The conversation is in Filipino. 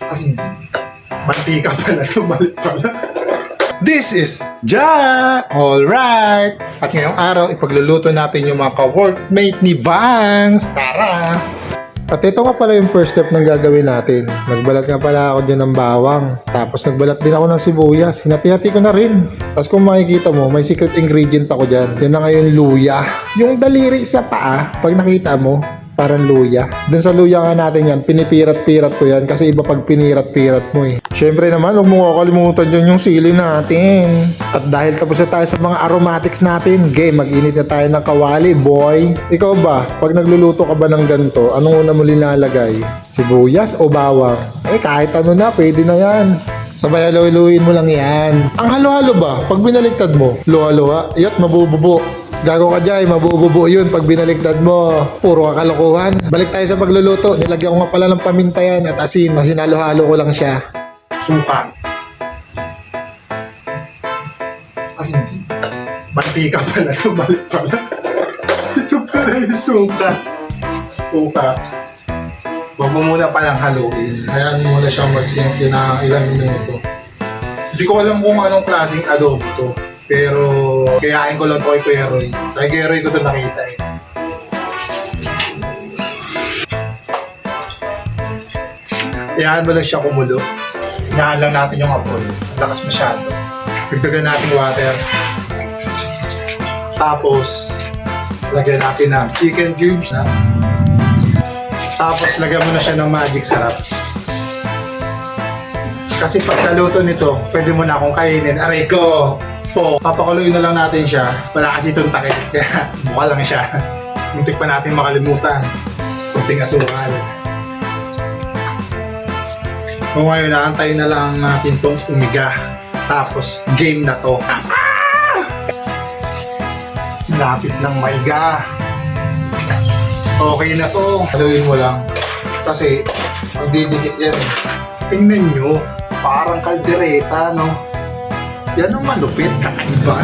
Ay, hindi. Mantika pala, tumalit pala. This is Ja! Alright! At ngayong araw, ipagluluto natin yung mga ka-workmate ni Bangs. Tara! At ito nga pala yung first step ng gagawin natin. Nagbalat nga pala ako dyan ng bawang. Tapos nagbalat din ako ng sibuyas. Hinati-hati ko na rin. Tapos kung makikita mo, may secret ingredient ako dyan. Yan na ngayon luya. Yung daliri sa paa, pag nakita mo, parang luya. Dun sa luya nga natin yan, pinipirat-pirat ko yan kasi iba pag pinirat-pirat mo eh. Syempre naman, huwag mo kakalimutan dyan yung sili natin. At dahil tapos na tayo sa mga aromatics natin, game, mag-init na tayo ng kawali, boy. Ikaw ba, pag nagluluto ka ba ng ganito, anong una mo linalagay? Sibuyas o bawang? Eh, kahit ano na, pwede na yan. Sabay halo-haluin mo lang yan. Ang halo-halo ba, pag binaliktad mo, luha-luha, iyot, mabububo. Gago ka dyan, mabububo yun pag binaliktad mo. Puro kakalokohan. Balik tayo sa pagluluto. Nilagyan ko nga pala ng paminta yan at asin. Sinalo-halo ko lang siya. Suka. Ay, hindi. Mantika pala, tumalit pala. Ito pala yung suka. Suka. Huwag mo muna palang haluin. Hayaan mo muna siyang magsimple na ilang minuto. Hindi ko alam kung anong klaseng adobo to. Pero kayain ko lang to kay Kuya Roy. Sa Kuya Roy ko to nakita eh. Hayaan mo lang siya kumulo. Hinaan lang natin yung apoy. Ang lakas masyado. Dagdagan natin water. Tapos, lagyan natin ng chicken cubes. Tapos, lagyan mo na siya ng magic sarap. Kasi pagkaluto nito, pwede mo na akong kainin. Aray ko! So, papakuluin na lang natin siya. Wala kasi itong takip. Kaya, mukha lang siya. Muntik pa natin makalimutan. Kunting asukal. Kung ngayon, naantayin na lang natin itong umiga. Tapos, game na to. Lapit ng maiga. Okay na to. Haluin mo lang. Kasi, magdidikit yan. Tingnan nyo. Parang kaldereta, no? Yan ang malupit, kakaiba.